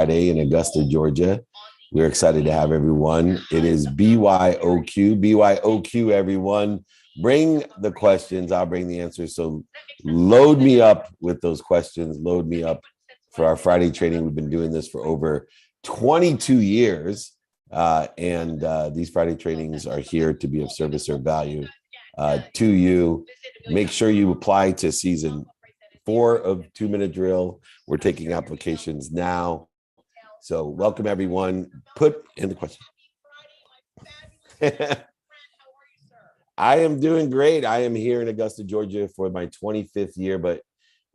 Friday in Augusta, Georgia. We're excited to have everyone. It is BYOQ. BYOQ, everyone. Bring the questions. I'll bring the answers. So load me up with those questions. Load me up for our Friday training. We've been doing this for over 22 years. And these Friday trainings are here to be of service or value to you. Make sure you apply to season 4 of 2-Minute Drill. We're taking applications now. So welcome, everyone. Put in the question. I am doing great. I am here in Augusta, Georgia for my 25th year. But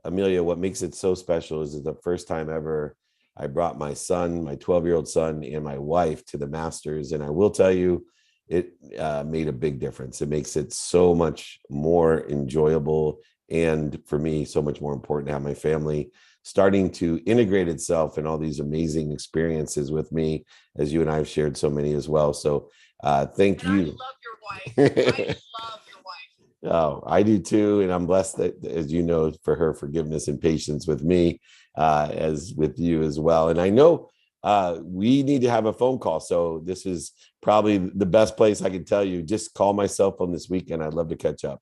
Amelia, what makes it so special is the first time ever I brought my son, my 12-year-old son, and my wife to the Masters. And I will tell you, it made a big difference. It makes it so much more enjoyable. And for me, so much more important to have my family starting to integrate itself in all these amazing experiences with me, as you and I have shared so many as well. So thank you. I love your wife. I love your wife. Oh, I do too. And I'm blessed that, as you know, for her forgiveness and patience with me, as with you as well. And I know we need to have a phone call. So this is probably the best place I can tell you. Just call my cell phone this weekend. I'd love to catch up.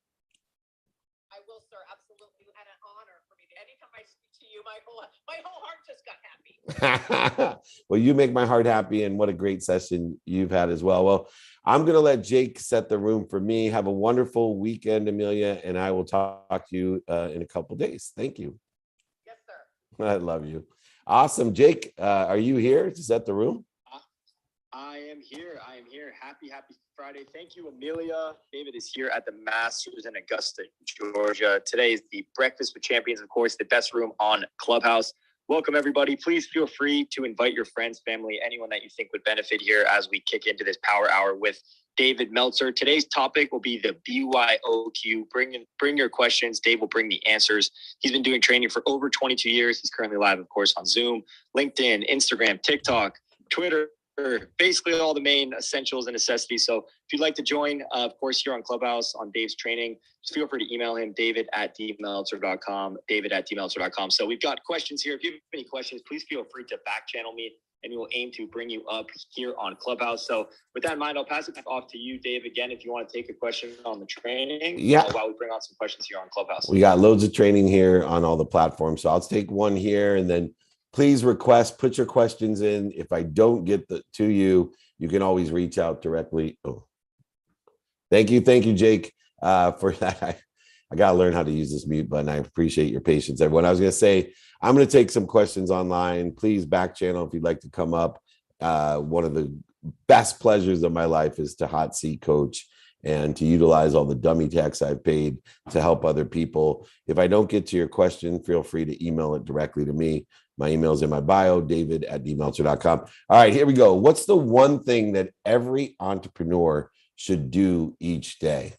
I will, sir. Absolutely. And an honor for me. Anytime I speak to you, my whole heart just got happy. Well, you make my heart happy, and what a great session you've had as well. Well, I'm going to let Jake set the room for me. Have a wonderful weekend, Amelia, and I will talk to you in a couple of days. Thank you. Yes, sir. I love you. Awesome. Jake, are you here to set the room? I am here. Happy Friday. Thank you, Amelia. David is here at the Masters in Augusta, Georgia. Today is the Breakfast with Champions, of course, the best room on Clubhouse. Welcome, everybody. Please feel free to invite your friends, family, anyone that you think would benefit here as we kick into this power hour with David Meltzer. Today's topic will be the BYOQ. Bring your questions. Dave will bring the answers. He's been doing training for over 22 years. He's currently live, of course, on Zoom, LinkedIn, Instagram, TikTok, Twitter, basically all the main essentials and necessities. So if you'd like to join, of course, here on Clubhouse on Dave's training, just feel free to email him, david@dmeltzer.com, david@dmeltzer.com. So we've got questions here. If you have any questions, please feel free to back channel me, and we will aim to bring you up here on Clubhouse. So with that in mind, I'll pass it off to you, Dave, again, if you want to take a question on the training. Yeah. While we bring on some questions here on Clubhouse. We got loads of training here on all the platforms. So I'll take one here, and then please put your questions in. If I don't get to you, you can always reach out directly. Oh, thank you, Jake, for that. I got to learn how to use this mute button. I appreciate your patience, everyone. I was going to say, I'm going to take some questions online. Please back channel if you'd like to come up. One of the best pleasures of my life is to hot seat coach and to utilize all the dummy tax I've paid to help other people. If I don't get to your question, feel free to email it directly to me. My email is in my bio, david@dmeltzer.com. All right, here we go. What's the one thing that every entrepreneur should do each day?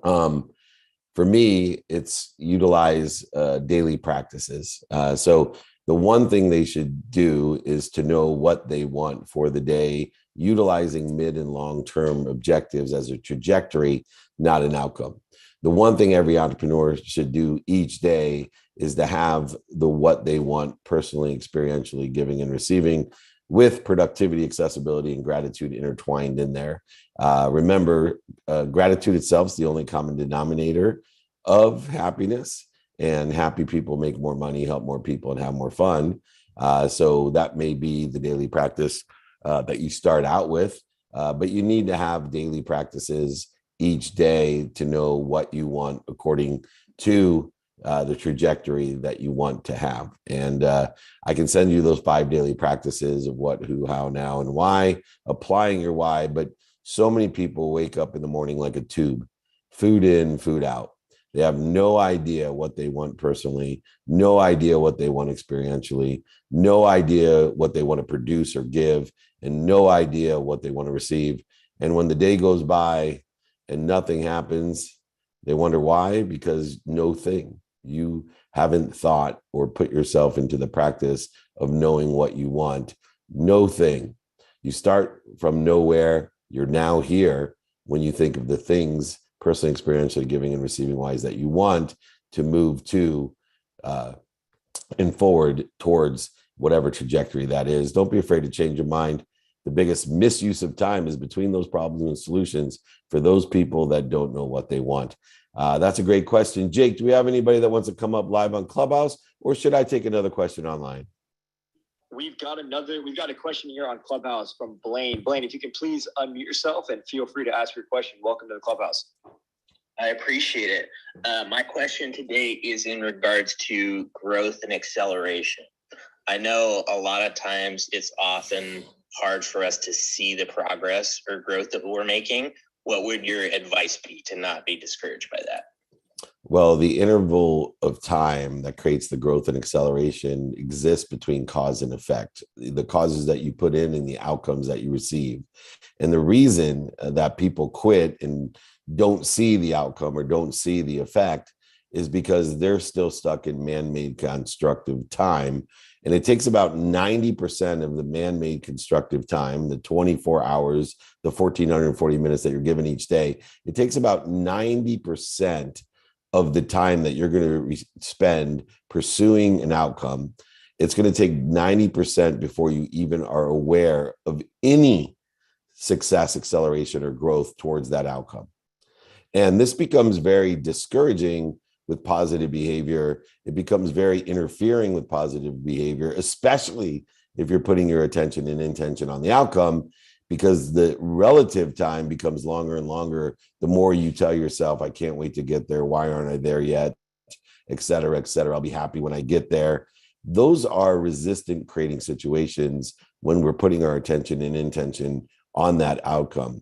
For me, it's utilize daily practices. So the one thing they should do is to know what they want for the day, utilizing mid and long-term objectives as a trajectory, not an outcome. The one thing every entrepreneur should do each day is to have the what they want personally, experientially, giving and receiving, with productivity, accessibility, and gratitude intertwined in there. Remember, gratitude itself is the only common denominator of happiness, and happy people make more money, help more people, and have more fun. So that may be the daily practice that you start out with, but you need to have daily practices each day to know what you want according to the trajectory that you want to have. And I can send you those 5 daily practices of what, who, how, now, and why, applying your why. But so many people wake up in the morning like a tube, food in, food out. They have no idea what they want personally, no idea what they want experientially, no idea what they want to produce or give, and no idea what they want to receive. And when the day goes by and nothing happens, they wonder why, because no thing. You haven't thought or put yourself into the practice of knowing what you want. No thing. You start from nowhere. You're now here when you think of the things, personally, experientially, giving and receiving wise, that you want to move to and forward towards whatever trajectory that is. Don't be afraid to change your mind. The biggest misuse of time is between those problems and solutions for those people that don't know what they want. That's a great question. Jake, do we have anybody that wants to come up live on Clubhouse, or should I take another question online? We've got a question here on Clubhouse from Blaine. Blaine, if you can please unmute yourself and feel free to ask your question. Welcome to the Clubhouse. I appreciate it. My question today is in regards to growth and acceleration. I know a lot of times it's often hard for us to see the progress or growth that we're making. What would your advice be to not be discouraged by that? Well, the interval of time that creates the growth and acceleration exists between cause and effect, the causes that you put in and the outcomes that you receive. And the reason that people quit and don't see the outcome or don't see the effect is because they're still stuck in man-made constructive time. And it takes about 90% of the man-made constructive time, the 24 hours, the 1,440 minutes that you're given each day. It takes about 90% of the time that you're going to spend pursuing an outcome. It's going to take 90% before you even are aware of any success, acceleration, or growth towards that outcome. And this becomes very discouraging with positive behavior. It becomes very interfering with positive behavior, especially if you're putting your attention and intention on the outcome, because the relative time becomes longer and longer the more you tell yourself, I can't wait to get there. Why aren't I there yet? Et cetera, et cetera. I'll be happy when I get there. Those are resistant creating situations when we're putting our attention and intention on that outcome.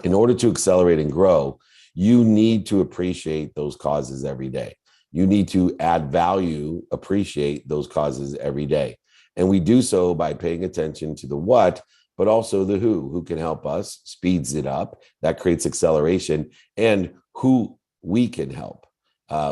In order to accelerate and grow, you need to appreciate those causes every day. You need to add value, appreciate those causes every day. And we do so by paying attention to the what, but also the who can help us, speeds it up. That creates acceleration, and who we can help,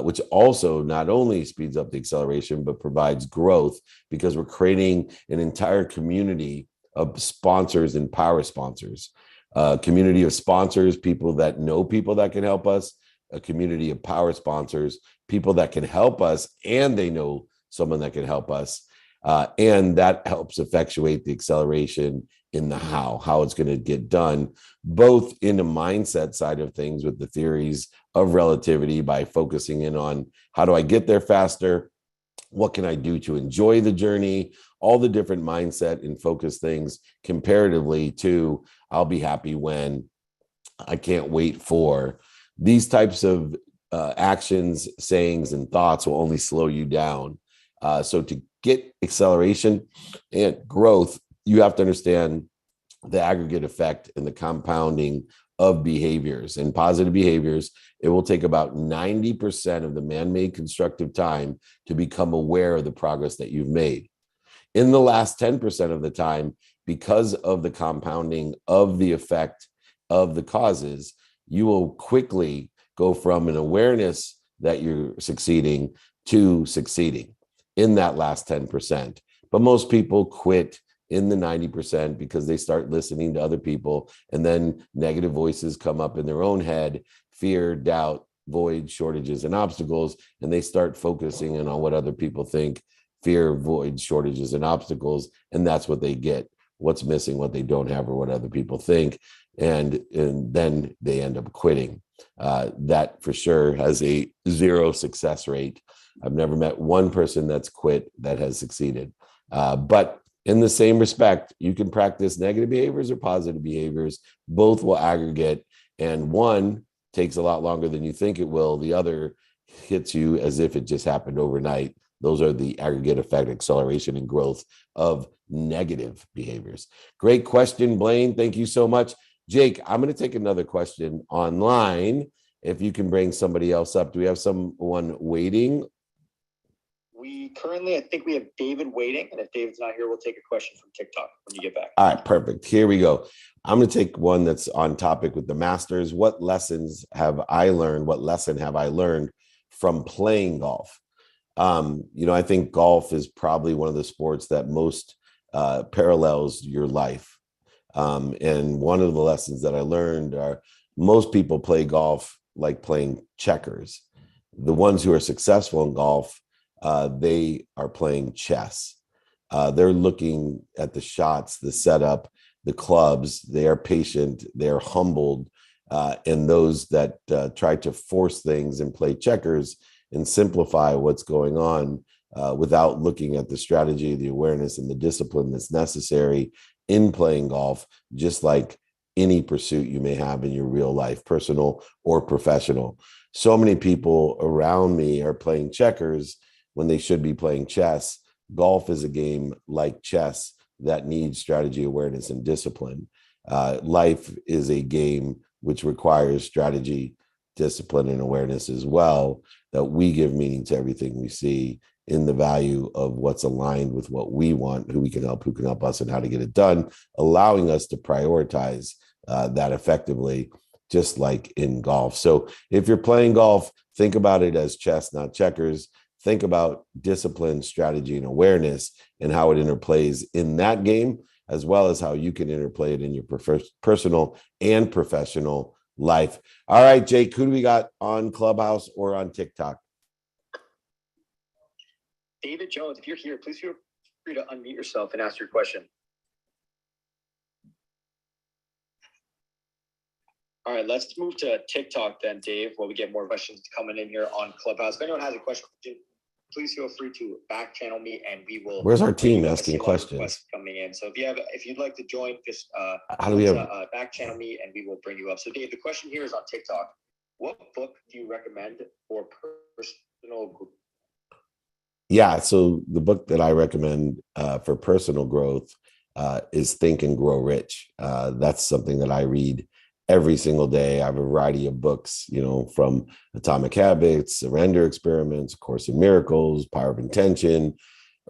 which also not only speeds up the acceleration, but provides growth, because we're creating an entire community of sponsors and power sponsors. A community of sponsors, people that know people that can help us, a community of power sponsors, people that can help us and they know someone that can help us. And that helps effectuate the acceleration in the how it's going to get done, both in the mindset side of things with the theories of relativity by focusing in on how do I get there faster? What can I do to enjoy the journey? All the different mindset and focus things comparatively to I'll be happy when, I can't wait for. These types of actions, sayings, and thoughts will only slow you down. So to get acceleration and growth, you have to understand the aggregate effect and the compounding of behaviors. And positive behaviors, it will take about 90% of the man-made constructive time to become aware of the progress that you've made. In the last 10% of the time, because of the compounding of the effect of the causes, you will quickly go from an awareness that you're succeeding to succeeding in that last 10%. But most people quit in the 90% because they start listening to other people, and then negative voices come up in their own head, fear, doubt, void, shortages, and obstacles, and they start focusing in on what other people think, fear, void, shortages, and obstacles, and that's what they get, what's missing, what they don't have, or what other people think, and then they end up quitting. That for sure has a 0 success rate. I've never met one person that's quit that has succeeded. But in the same respect, you can practice negative behaviors or positive behaviors. Both will aggregate, and one takes a lot longer than you think it will. The other hits you as if it just happened overnight. Those are the aggregate effect, acceleration, and growth of negative behaviors. Great question, Blaine. Thank you so much. Jake, I'm going to take another question online. If you can bring somebody else up. Do we have someone waiting? I think we have David waiting. And if David's not here, we'll take a question from TikTok when you get back. All right, perfect. Here we go. I'm going to take one that's on topic with the Masters. What lesson have I learned from playing golf? I think golf is probably one of the sports that most parallels your life. And one of the lessons that I learned are most people play golf like playing checkers. The ones who are successful in golf, they are playing chess. They're looking at the shots, the setup, the clubs. They are patient, they're humbled. And those that try to force things and play checkers and simplify what's going on without looking at the strategy, the awareness, and the discipline that's necessary in playing golf, just like any pursuit you may have in your real life, personal or professional. So many people around me are playing checkers when they should be playing chess. Golf is a game like chess that needs strategy, awareness, and discipline. Life is a game which requires strategy, discipline, and awareness as well, that we give meaning to everything we see in the value of what's aligned with what we want, who can help us, and how to get it done, allowing us to prioritize that effectively, just like in golf. So if you're playing golf, think about it as chess, not checkers. Think about discipline, strategy, and awareness, and how it interplays in that game, as well as how you can interplay it in your personal and professional life. All right, Jake, who do we got on Clubhouse or on TikTok? David Jones, if you're here, please feel free to unmute yourself and ask your question. All right, let's move to TikTok then, Dave, while we get more questions coming in here on Clubhouse. If anyone has a question, please feel free to back channel me and we will. Where's our team asking questions coming in? So if you'd like to join, just how do we have back channel me and we will bring you up. So Dave, the question here is on TikTok. What book do you recommend for personal growth? Yeah, so the book that I recommend for personal growth is Think and Grow Rich. That's something that I read every single day. I have a variety of books, from Atomic Habits, Surrender Experiments, Course in Miracles, Power of Intention,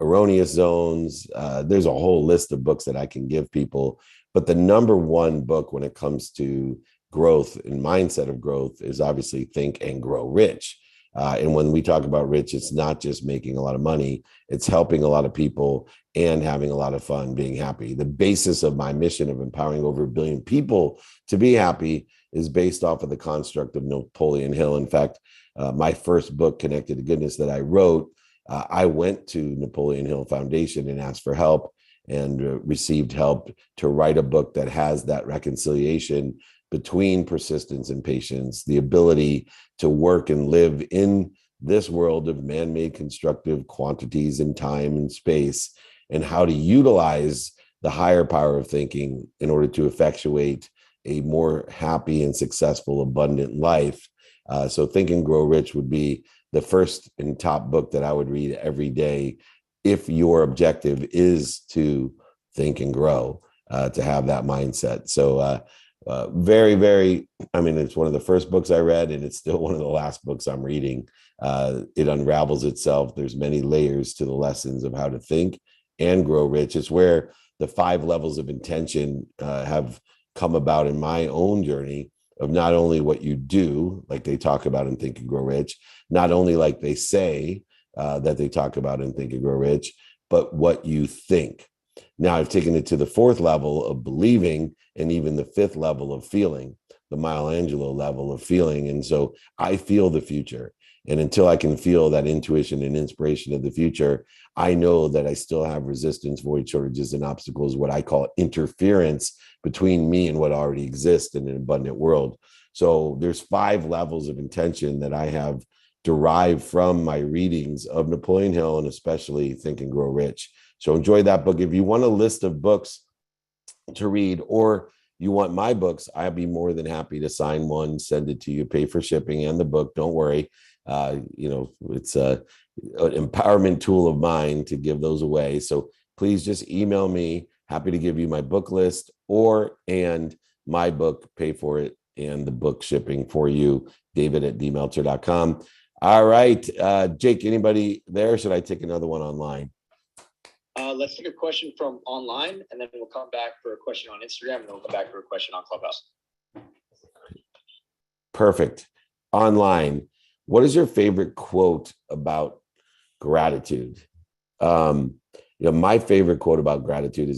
Erroneous Zones. There's a whole list of books that I can give people. But the number one book when it comes to growth and mindset of growth is obviously Think and Grow Rich. And when we talk about rich, it's not just making a lot of money, it's helping a lot of people and having a lot of fun, being happy. The basis of my mission of empowering over 1 billion people to be happy is based off of the construct of Napoleon Hill. In fact, my first book, Connected to Goodness, that I wrote, I went to Napoleon Hill Foundation and asked for help and received help to write a book that has that reconciliation between persistence and patience, the ability to work and live in this world of man-made constructive quantities in time and space, and how to utilize the higher power of thinking in order to effectuate a more happy and successful, abundant life. So Think and Grow Rich would be the first and top book that I would read every day if your objective is to think and grow, to have that mindset. So very, very, it's one of the first books I read, and it's still one of the last books I'm reading. It unravels itself. There's many layers to the lessons of how to think and grow rich. It's where the 5 levels of intention have come about in my own journey of not only what you do, like they talk about in Think and Grow Rich, not only like they say that they talk about in Think and Grow Rich, but what you think. Now I've taken it to the 4th level of believing, and even the 5th level of feeling, the Michelangelo level of feeling. And so I feel the future. And until I can feel that intuition and inspiration of the future, I know that I still have resistance, void, shortages, and obstacles, what I call interference between me and what already exists in an abundant world. So there's 5 levels of intention that I have derived from my readings of Napoleon Hill, and especially Think and Grow Rich. So enjoy that book. If you want a list of books to read, or you want my books, I'd be more than happy to sign one, send it to you, pay for shipping and the book. Don't worry. It's an empowerment tool of mine to give those away. So please just email me. Happy to give you my book list and my book, pay for it, and the book shipping for you, david@dmeltzer.com. All right, Jake, anybody there? Should I take another one online? Let's take a question from online, and then we'll come back for a question on Instagram, and then we'll come back for a question on Clubhouse. Perfect. Online, what is your favorite quote about gratitude? My favorite quote about gratitude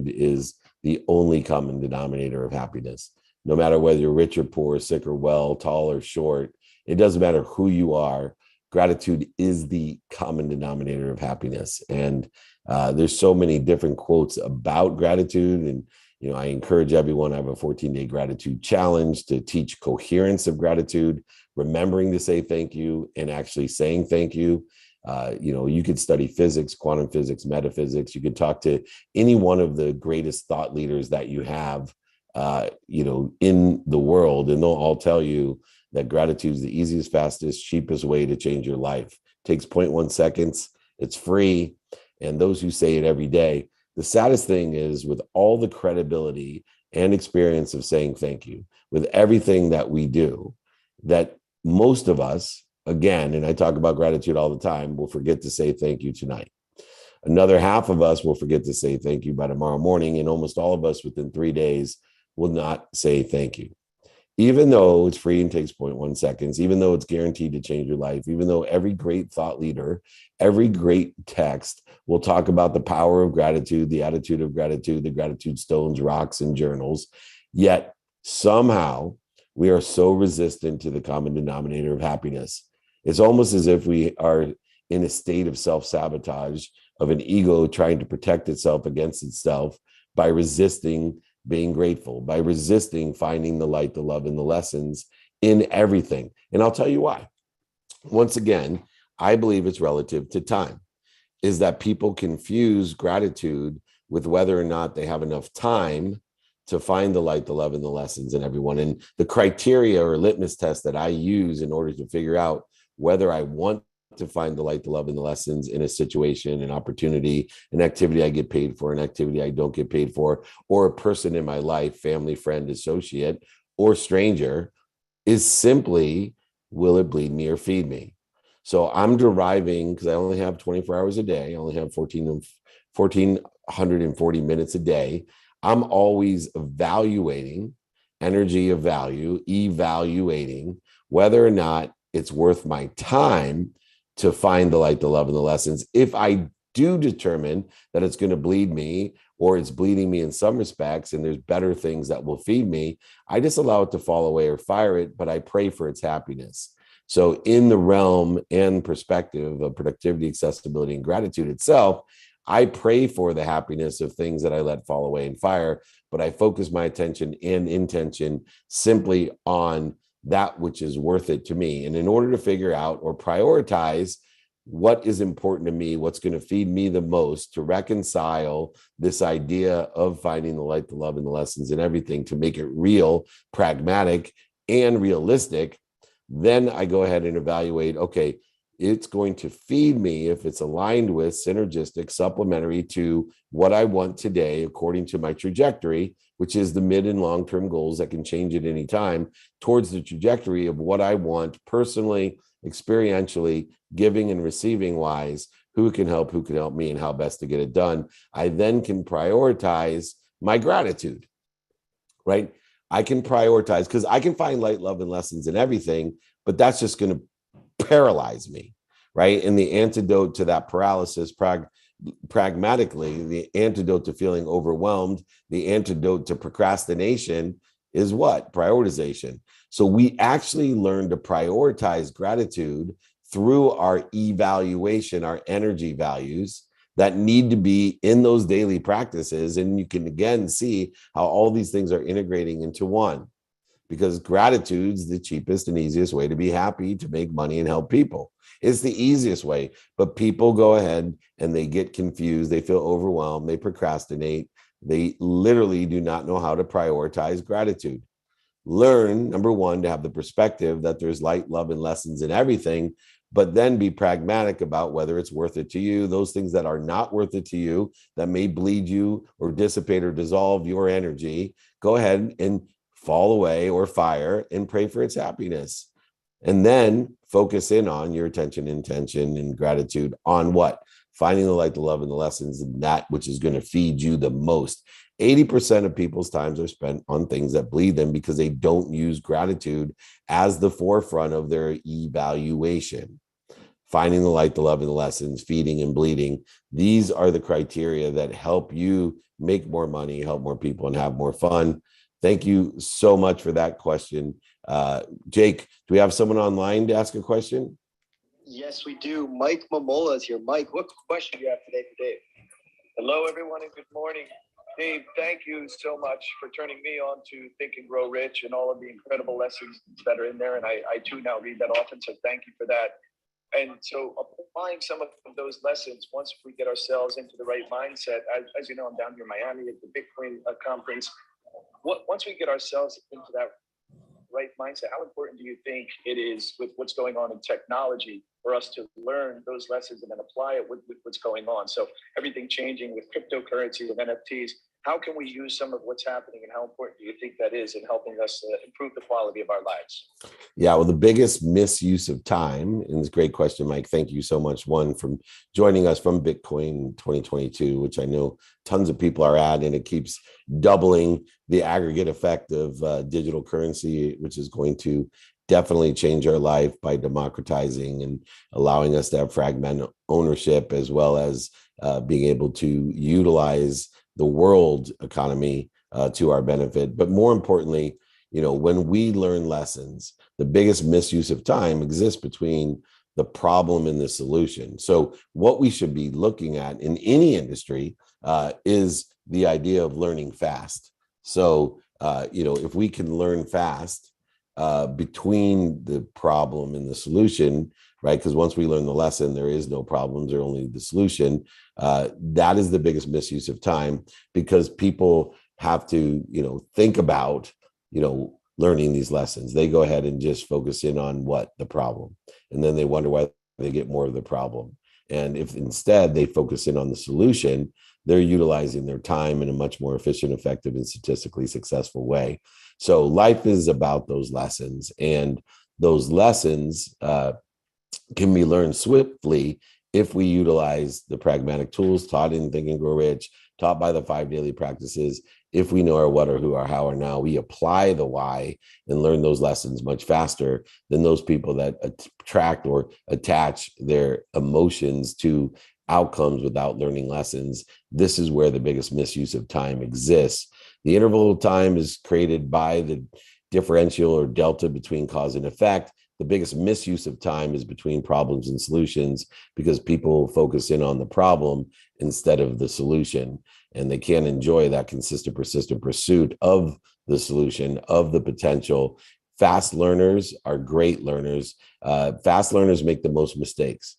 is the only common denominator of happiness. No matter whether you're rich or poor, sick or well, tall or short, it doesn't matter who you are. gratitude is the common denominator of happiness. And there's so many different quotes about gratitude. And, I encourage everyone, I have a 14-day gratitude challenge to teach coherence of gratitude, remembering to say thank you and actually saying thank you. You could study physics, quantum physics, metaphysics. You could talk to any one of the greatest thought leaders that you have, in the world, and they'll all tell you that gratitude is the easiest, fastest, cheapest way to change your life. It takes 0.1 seconds. It's free. And those who say it every day, the saddest thing is, with all the credibility and experience of saying thank you, with everything that we do, that most of us, again, and I talk about gratitude all the time, will forget to say thank you tonight. Another half of us will forget to say thank you by tomorrow morning. And almost all of us within 3 days will not say thank you. Even though it's free and takes 0.1 seconds, even though it's guaranteed to change your life, even though every great thought leader, every great text will talk about the power of gratitude, the attitude of gratitude, the gratitude stones, rocks, and journals, yet somehow we are so resistant to the common denominator of happiness. It's almost as if we are in a state of self-sabotage, of an ego trying to protect itself against itself by resisting being grateful, by resisting finding the light, the love, and the lessons in everything. And I'll tell you why. Once again, I believe it's relative to time, is that people confuse gratitude with whether or not they have enough time to find the light, the love, and the lessons in everyone. And the criteria or litmus test that I use in order to figure out whether I want to find the light, the love, and the lessons in a situation, an opportunity, an activity I get paid for, an activity I don't get paid for, or a person in my life, family, friend, associate, or stranger, is simply, will it bleed me or feed me? So I'm deriving, because I only have 24 hours a day, I only have 1,440 minutes a day. I'm always evaluating energy of value, evaluating whether or not it's worth my time to find the light, the love, and the lessons. If I do determine that it's going to bleed me, or it's bleeding me in some respects, and there's better things that will feed me, I just allow it to fall away or fire it, but I pray for its happiness. So in the realm and perspective of productivity, accessibility, and gratitude itself, I pray for the happiness of things that I let fall away and fire, but I focus my attention and intention simply on that which is worth it to me. And in order to figure out or prioritize what is important to me, what's going to feed me the most, to reconcile this idea of finding the light, the love, and the lessons in everything, to make it real, pragmatic, and realistic, then I go ahead and evaluate, okay, it's going to feed me if it's aligned with, synergistic, supplementary to what I want today, according to my trajectory, which is the mid and long-term goals that can change at any time, towards the trajectory of what I want personally, experientially, giving and receiving wise, who can help me, and how best to get it done. I then can prioritize my gratitude, right? I can prioritize, because I can find light, love, and lessons in everything, but that's just going to paralyze me, right? And the antidote to that paralysis, pragmatically, the antidote to feeling overwhelmed, the antidote to procrastination is what? Prioritization. So we actually learn to prioritize gratitude through our evaluation, our energy values that need to be in those daily practices. And you can again see how all these things are integrating into one, because gratitude's the cheapest and easiest way to be happy, to make money, and help people. It's the easiest way, but people go ahead and they get confused. They feel overwhelmed. They procrastinate. They literally do not know how to prioritize gratitude. Learn, number one, to have the perspective that there's light, love, and lessons in everything, but then be pragmatic about whether it's worth it to you. Those things that are not worth it to you, that may bleed you or dissipate or dissolve your energy, go ahead and fall away or fire, and pray for its happiness. And then focus in on your attention, intention, and gratitude on what? Finding the light, the love, and the lessons, and that which is going to feed you the most. 80% of people's times are spent on things that bleed them because they don't use gratitude as the forefront of their evaluation. Finding the light, the love, and the lessons, feeding and bleeding. These are the criteria that help you make more money, help more people, and have more fun. Thank you so much for that question. Jake, do we have someone online to ask a question? Yes, we do. Mike Mamola is here. Mike, what question do you have today for Dave? Hello, everyone, and good morning. Dave, thank you so much for turning me on to Think and Grow Rich and all of the incredible lessons that are in there. And I too now read that often, so thank you for that. And so applying some of those lessons, once we get ourselves into the right mindset, as you know, I'm down here in Miami at the Bitcoin conference. Once we get ourselves into that right mindset, how important do you think it is with what's going on in technology for us to learn those lessons and then apply it with what's going on? So everything changing with cryptocurrency, with NFTs, how can we use some of what's happening, and how important do you think that is in helping us improve the quality of our lives? Yeah, well, the biggest misuse of time, and it's a great question, Mike. Thank you so much, one, from joining us from Bitcoin 2022, which I know tons of people are at, and it keeps doubling the aggregate effect of digital currency, which is going to definitely change our life by democratizing and allowing us to have fragmented ownership, as well as being able to utilize the world economy to our benefit. But more importantly, when we learn lessons, the biggest misuse of time exists between the problem and the solution. So what we should be looking at in any industry is the idea of learning fast. So, if we can learn fast between the problem and the solution, right? Because once we learn the lesson, there is no problems, or only the solution. That is the biggest misuse of time, because people have to, think about, learning these lessons. They go ahead and just focus in on the problem, and then they wonder why they get more of the problem. And if instead they focus in on the solution, they're utilizing their time in a much more efficient, effective, and statistically successful way. So life is about those lessons, and those lessons can be learned swiftly if we utilize the pragmatic tools taught in Think and Grow Rich, taught by the 5 daily practices. If we know our what, or who, our how, or now, we apply the why and learn those lessons much faster than those people that attract or attach their emotions to outcomes without learning lessons. This is where the biggest misuse of time exists. The interval of time is created by the differential or delta between cause and effect. The biggest misuse of time is between problems and solutions, because people focus in on the problem instead of the solution, and they can't enjoy that consistent, persistent pursuit of the solution, of the potential. Fast learners are great learners. Fast learners make the most mistakes.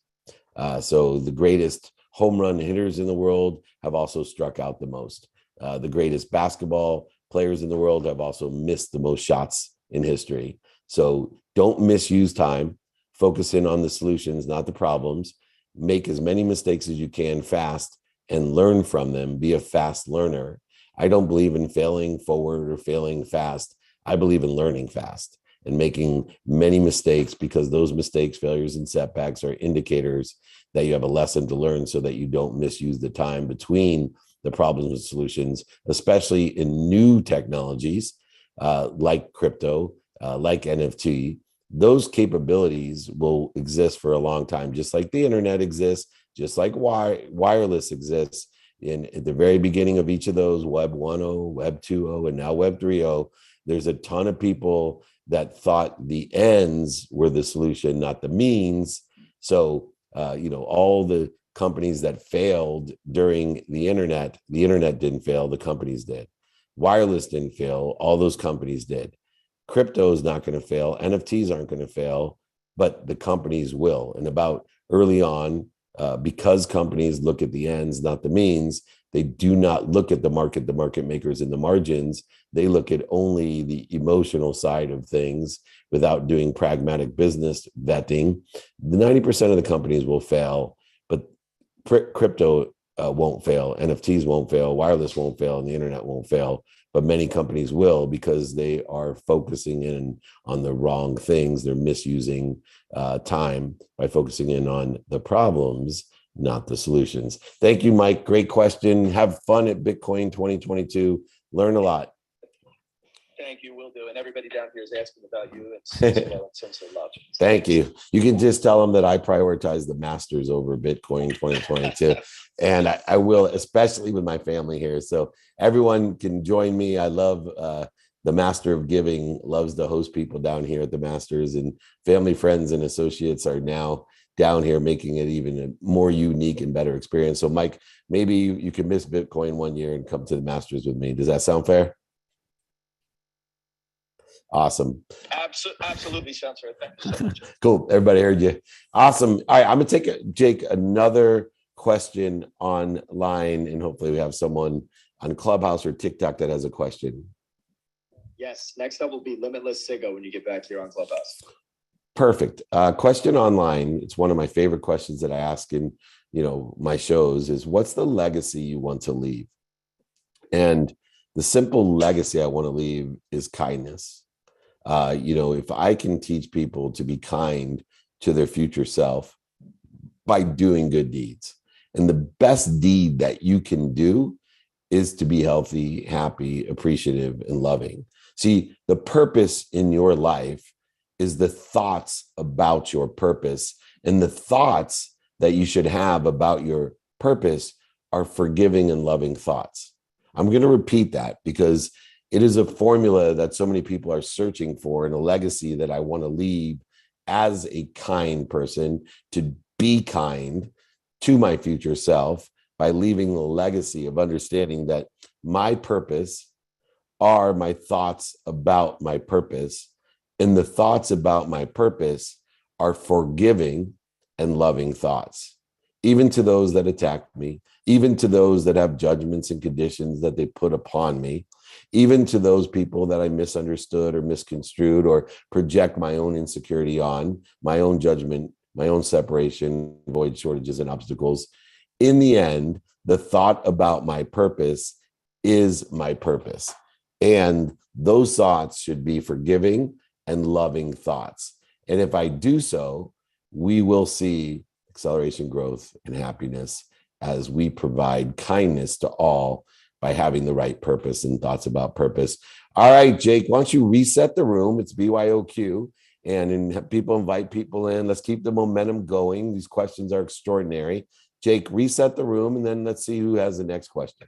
So the greatest home run hitters in the world have also struck out the most. The greatest basketball players in the world have also missed the most shots in history. So don't misuse time. Focus in on the solutions, not the problems. Make as many mistakes as you can fast and learn from them. Be a fast learner. I don't believe in failing forward or failing fast. I believe in learning fast and making many mistakes, because those mistakes, failures, and setbacks are indicators that you have a lesson to learn, so that you don't misuse the time between the problems and solutions, especially in new technologies like crypto, like NFT. Those capabilities will exist for a long time, just like the internet exists, just like wireless exists. At the very beginning of each of those, Web 1.0, Web 2.0, and now Web 3.0, there's a ton of people that thought the ends were the solution, not the means. So, all the companies that failed during the internet didn't fail, the companies did. Wireless didn't fail, all those companies did. Crypto is not going to fail. NFTs aren't going to fail, but the companies will. And about early on, because companies look at the ends, not the means, they do not look at the market makers, and the margins. They look at only the emotional side of things without doing pragmatic business vetting. The 90% of the companies will fail, but crypto won't fail. NFTs won't fail. Wireless won't fail, and the internet won't fail. But many companies will, because they are focusing in on the wrong things. They're misusing time by focusing in on the problems, not the solutions. Thank you, Mike. Great question. Have fun at Bitcoin 2022. Learn a lot. Thank you, will do. And everybody down here is asking about you, and sends their love. Thank you. You can just tell them that I prioritize the masters over Bitcoin 2022. And I will, especially with my family here. So everyone can join me. I love the Master of Giving, loves to host people down here at the Masters, and family, friends, and associates are now down here, making it even a more unique and better experience. So Mike, maybe you can miss Bitcoin 1 year and come to the Masters with me. Does that sound fair? Awesome. Absolutely sounds fair. Thank you so much. Cool. Everybody heard you. Awesome. All right. I'm going to take, Jake, another question online, and hopefully we have someone on Clubhouse or TikTok that has a question. Yes. Next up will be Limitless Siggo when you get back here on Clubhouse. Perfect. Question online. It's one of my favorite questions that I ask in, my shows is, what's the legacy you want to leave? And the simple legacy I want to leave is kindness. If I can teach people to be kind to their future self by doing good deeds, and the best deed that you can do is to be healthy, happy, appreciative, and loving. See, the purpose in your life is the thoughts about your purpose, and the thoughts that you should have about your purpose are forgiving and loving thoughts. I'm going to repeat that because it is a formula that so many people are searching for, and a legacy that I want to leave as a kind person, to be kind to my future self by leaving a legacy of understanding that my purpose are my thoughts about my purpose, and the thoughts about my purpose are forgiving and loving thoughts, even to those that attack me, even to those that have judgments and conditions that they put upon me, even to those people that I misunderstood or misconstrued or project my own insecurity on, my own judgment, my own separation, avoid shortages and obstacles. In the end, the thought about my purpose is my purpose. And those thoughts should be forgiving and loving thoughts. And if I do so, we will see acceleration, growth, and happiness as we provide kindness to all by having the right purpose and thoughts about purpose. All right, Jake, why don't you reset the room? It's BYOQ, and people invite people in. Let's keep the momentum going. These questions are extraordinary. Jake, reset the room, and then let's see who has the next question.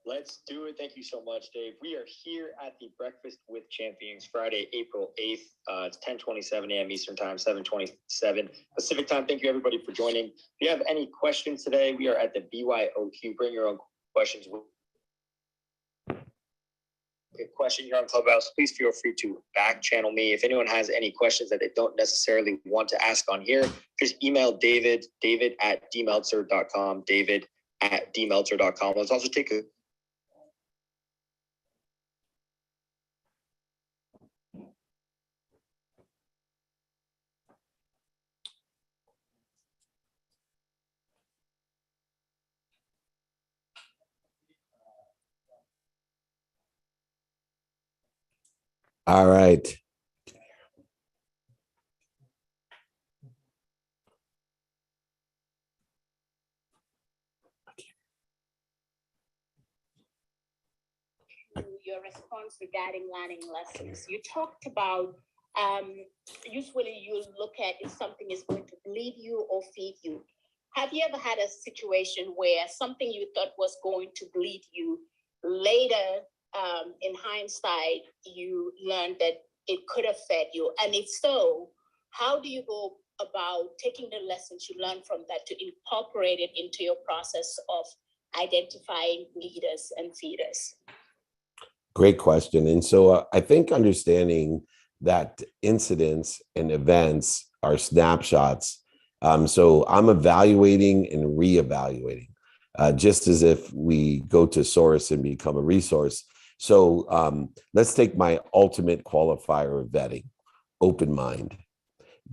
Let's do it. Thank you so much, Dave. We are here at the Breakfast with Champions, Friday, April 8th. It's 10:27 a.m. Eastern Time, 7:27 Pacific Time. Thank you, everybody, for joining. If you have any questions today, we are at the BYOQ. Bring your own questions. A question here on Clubhouse, please feel free to back channel me. If anyone has any questions that they don't necessarily want to ask on here, just email David at dmeltzer.com, David at dmeltzer.com. Let's also take a All right. Your response regarding learning lessons. You talked about usually you look at if something is going to bleed you or feed you. Have you ever had a situation where something you thought was going to bleed you, later in hindsight, you learned that it could have fed you? And if so, how do you go about taking the lessons you learned from that to incorporate it into your process of identifying leaders and feeders? Great question. And so I think understanding that incidents and events are snapshots. So I'm evaluating and reevaluating, just as if we go to source and become a resource. So let's take my ultimate qualifier of vetting, open mind.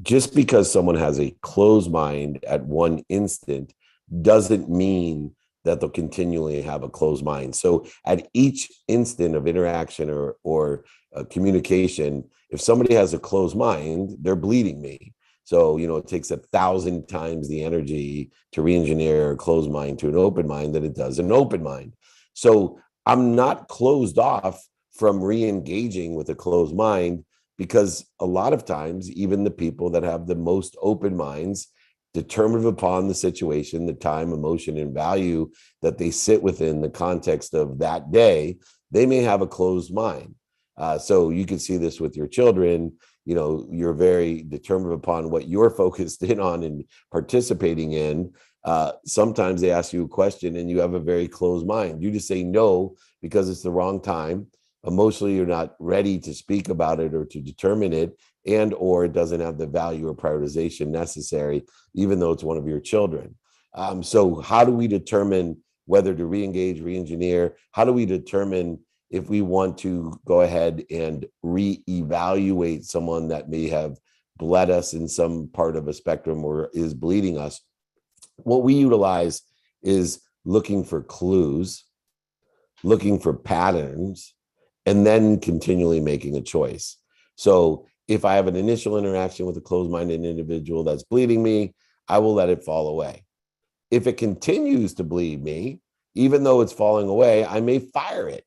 Just because someone has a closed mind at one instant doesn't mean that they'll continually have a closed mind. So at each instant of interaction or communication, if somebody has a closed mind, they're bleeding me. So, it takes 1,000 times the energy to re-engineer a closed mind to an open mind than it does an open mind. So I'm not closed off from re-engaging with a closed mind, because a lot of times, even the people that have the most open minds, determinative upon the situation, the time, emotion, and value that they sit within the context of that day, they may have a closed mind. So you can see this with your children. you're very determined upon what you're focused in on and participating in. Sometimes they ask you a question and you have a very closed mind. You just say no because it's the wrong time. Emotionally, you're not ready to speak about it or to determine it, and or it doesn't have the value or prioritization necessary, even though it's one of your children. So how do we determine whether to re-engage, re-engineer? How do we determine if we want to go ahead and re-evaluate someone that may have bled us in some part of a spectrum or is bleeding us? What we utilize is looking for clues, looking for patterns, and then continually making a choice. So if I have an initial interaction with a closed-minded individual that's bleeding me, I will let it fall away. If it continues to bleed me, even though it's falling away, I may fire it.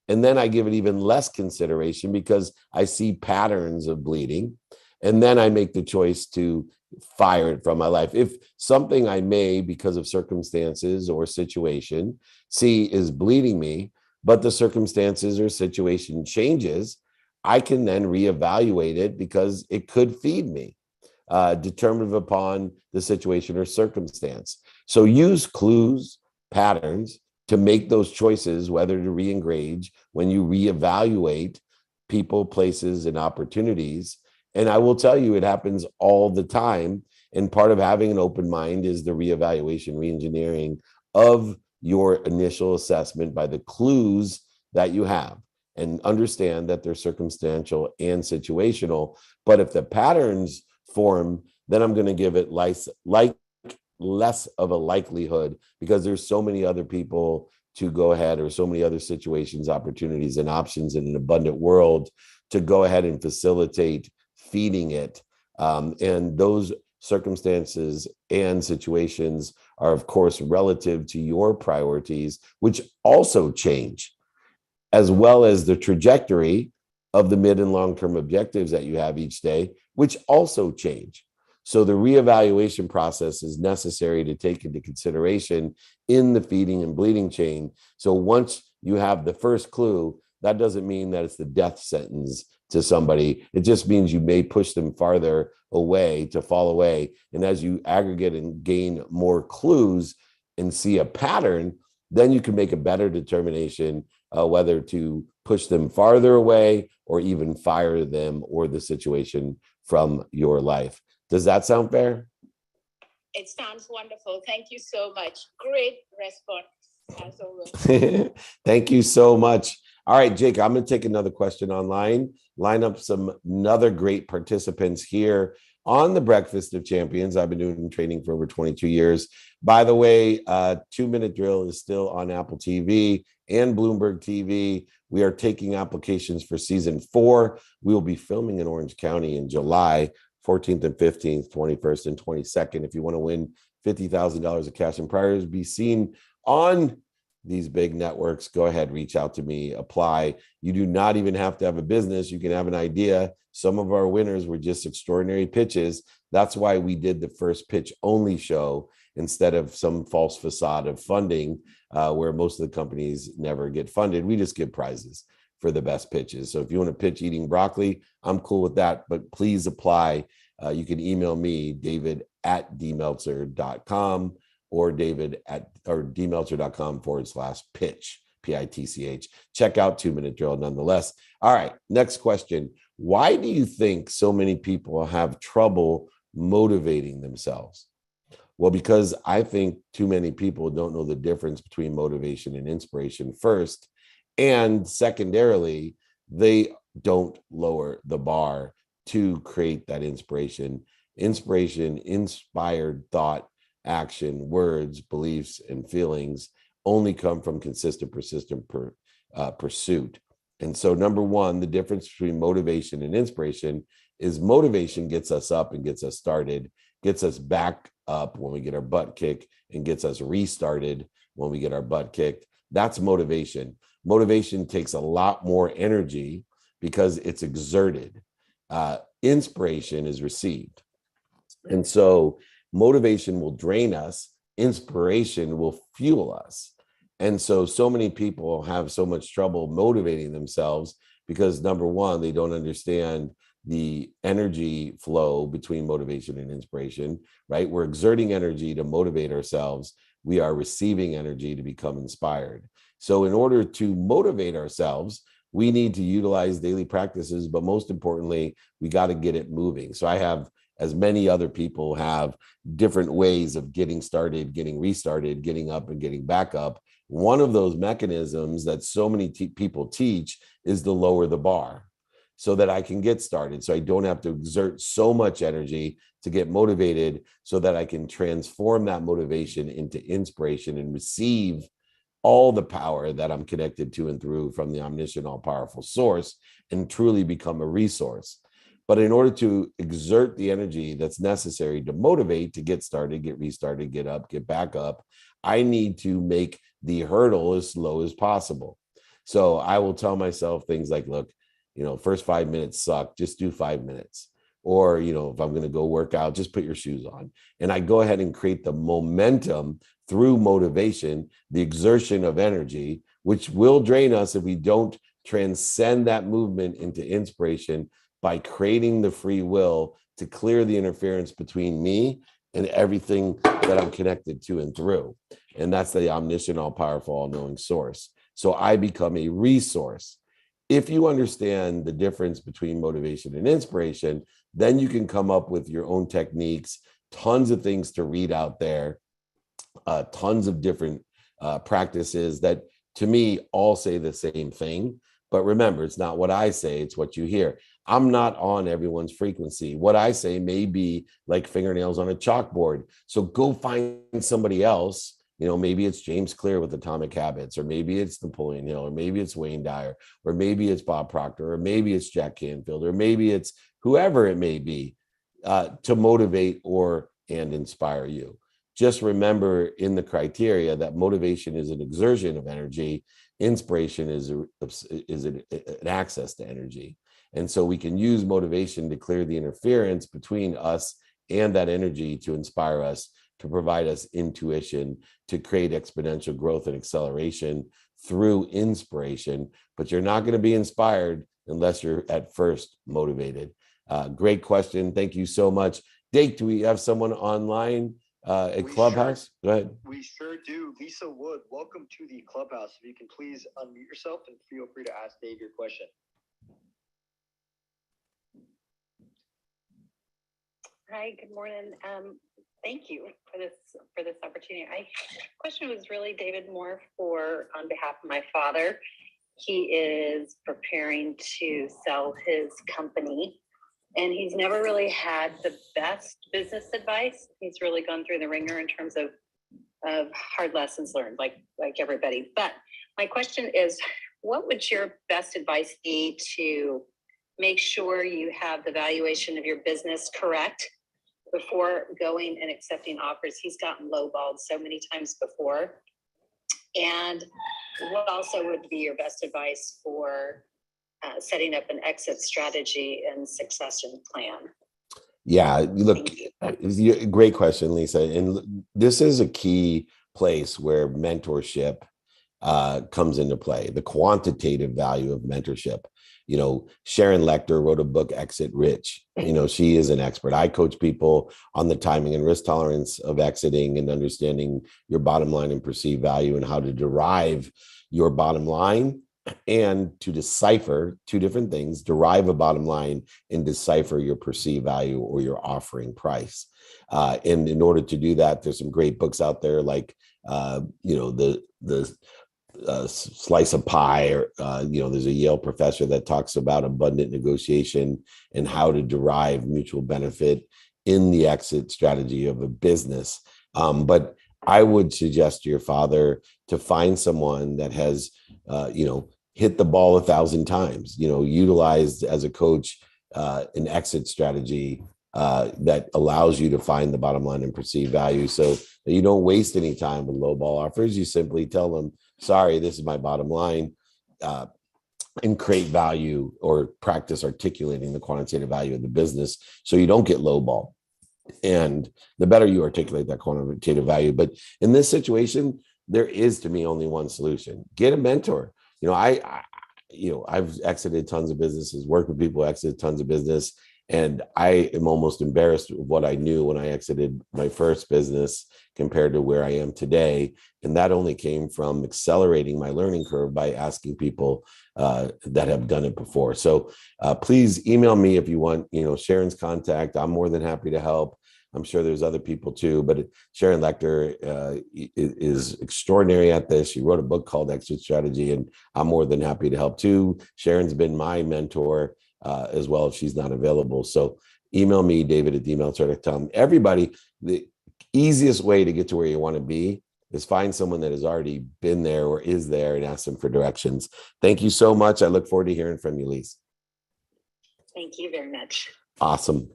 And then I give it even less consideration because I see patterns of bleeding. And then I make the choice to fire it from my life. If something I may, because of circumstances or situation, see is bleeding me, but the circumstances or situation changes, I can then reevaluate it because it could feed me, determined upon the situation or circumstance. So use clues, patterns to make those choices, whether to re-engage when you reevaluate people, places, and opportunities. And I will tell you, it happens all the time. And part of having an open mind is the reevaluation, re-engineering of your initial assessment by the clues that you have, and understand that they're circumstantial and situational. But if the patterns form, then I'm going to give it less of a likelihood, because there's so many other people to go ahead, or so many other situations, opportunities, and options in an abundant world to go ahead and facilitate feeding it. And those circumstances and situations are, of course, relative to your priorities, which also change, as well as the trajectory of the mid and long-term objectives that you have each day, which also change. So the reevaluation process is necessary to take into consideration in the feeding and bleeding chain. So once you have the first clue, that doesn't mean that it's the death sentence to somebody. It just means you may push them farther away to fall away. And as you aggregate and gain more clues and see a pattern, then you can make a better determination whether to push them farther away or even fire them or the situation from your life. Does that sound fair? It sounds wonderful. Thank you so much. Great response, as always. Thank you so much. All right, Jake, I'm going to take another question online, line up some another great participants here on the Breakfast of Champions. I've been doing training for over 22 years. By the way, 2-Minute Drill is still on Apple TV and Bloomberg TV. We are taking applications for season 4. We will be filming in Orange County in July 14th and 15th, 21st and 22nd. If you want to win $50,000 of cash and prizes, be seen on these big networks, go ahead, reach out to me, apply. You do not even have to have a business. You can have an idea. Some of our winners were just extraordinary pitches. That's why we did the first pitch only show instead of some false facade of funding, where most of the companies never get funded. We just give prizes for the best pitches. So if you want to pitch eating broccoli, I'm cool with that, but please apply. You can email me, david@dmeltzer.com or dmeltzer.com/pitch, PITCH. Check out 2-Minute Drill nonetheless. All right, next question. Why do you think so many people have trouble motivating themselves? Well, because I think too many people don't know the difference between motivation and inspiration first. And secondarily, they don't lower the bar to create that inspiration. Inspiration, inspired thought, action, words, beliefs, and feelings only come from consistent, persistent pursuit. And so, number one, the difference between motivation and inspiration is motivation gets us up and gets us started, gets us back up when we get our butt kicked, and gets us restarted when we get our butt kicked. That's motivation. Motivation takes a lot more energy because it's exerted. Inspiration is received. And so motivation will drain us. Inspiration will fuel us. And so many people have so much trouble motivating themselves because, number one, they don't understand the energy flow between motivation and inspiration, right? We're exerting energy to motivate ourselves. We are receiving energy to become inspired. So in order to motivate ourselves, we need to utilize daily practices, but most importantly, we got to get it moving. So I have, as many other people have, different ways of getting started, getting restarted, getting up and getting back up. One of those mechanisms that so many people teach is to lower the bar so that I can get started. So I don't have to exert so much energy to get motivated, so that I can transform that motivation into inspiration and receive all the power that I'm connected to and through from the omniscient, all-powerful source, and truly become a resource. But in order to exert the energy that's necessary to motivate, to get started, get restarted, get up, get back up, I need to make the hurdle as low as possible. So I will tell myself things like, look, first 5 minutes suck, just do 5 minutes. Or, if I'm going to go work out, just put your shoes on. And I go ahead and create the momentum through motivation, the exertion of energy, which will drain us if we don't transcend that movement into inspiration by creating the free will to clear the interference between me and everything that I'm connected to and through. And that's the omniscient, all-powerful, all-knowing source. So I become a resource. If you understand the difference between motivation and inspiration, then you can come up with your own techniques, tons of things to read out there, tons of different practices that, to me, all say the same thing. But remember, it's not what I say, it's what you hear. I'm not on everyone's frequency. What I say may be like fingernails on a chalkboard. So go find somebody else. Maybe it's James Clear with Atomic Habits, or maybe it's Napoleon Hill, or maybe it's Wayne Dyer, or maybe it's Bob Proctor, or maybe it's Jack Canfield, or maybe it's whoever it may be, to motivate and inspire you. Just remember in the criteria that motivation is an exertion of energy, inspiration is an access to energy. And so we can use motivation to clear the interference between us and that energy to inspire us, to provide us intuition, to create exponential growth and acceleration through inspiration. But you're not going to be inspired unless you're at first motivated. Great question. Thank you so much. Dake, do we have someone online at Clubhouse? Go ahead. We sure do. Lisa Wood, welcome to the Clubhouse. If you can please unmute yourself and feel free to ask Dave your question. Hi, good morning. Thank you for this opportunity. My question was really, David, more on behalf of my father. He is preparing to sell his company, and he's never really had the best business advice. He's really gone through the ringer in terms of hard lessons learned, like everybody. But my question is, what would your best advice be to make sure you have the valuation of your business correct before going and accepting offers? He's gotten lowballed so many times before. And what also would be your best advice for setting up an exit strategy and succession plan? Yeah, look, great question, Lisa. And this is a key place where mentorship comes into play, the quantitative value of mentorship. Sharon Lecter wrote a book, Exit Rich. She is an expert. I coach people on the timing and risk tolerance of exiting and understanding your bottom line and perceived value, and how to derive your bottom line and to decipher two different things: derive a bottom line and decipher your perceived value or your offering price. And in order to do that, there's some great books out there, like the Slice of Pie, or there's a Yale professor that talks about abundant negotiation and how to derive mutual benefit in the exit strategy of a business. But I would suggest to your father to find someone that has hit the ball 1,000 times, utilized as a coach an exit strategy that allows you to find the bottom line and perceived value, so that you don't waste any time with low ball offers. You simply tell them, sorry, this is my bottom line, and create value, or practice articulating the quantitative value of the business so you don't get low ball. And the better you articulate that quantitative value. But in this situation, there is, to me, only one solution: get a mentor. I've exited tons of businesses, worked with people who exited tons of business. And I am almost embarrassed of what I knew when I exited my first business compared to where I am today. And that only came from accelerating my learning curve by asking people that have done it before. So please email me if you want, Sharon's contact. I'm more than happy to help. I'm sure there's other people too, but Sharon Lecter is extraordinary at this. She wrote a book called Exit Strategy, and I'm more than happy to help too. Sharon's been my mentor as well if she's not available. So email me, david@dmeltzer.com. Everybody, the easiest way to get to where you want to be is find someone that has already been there or is there and ask them for directions. Thank you so much. I look forward to hearing from you, Lise. Thank you very much. Awesome.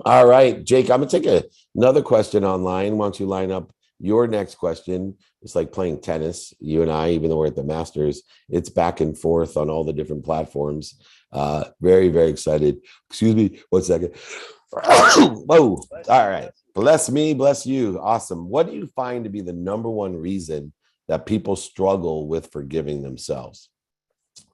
All right, Jake, I'm going to take another question online. Why don't you line up your next question? It's like playing tennis. You and I, even though we're at the Masters, it's back and forth on all the different platforms. Very, very excited. Excuse me, 1 second. Whoa. All right. Bless me, bless you. Awesome. What do you find to be the number one reason that people struggle with forgiving themselves?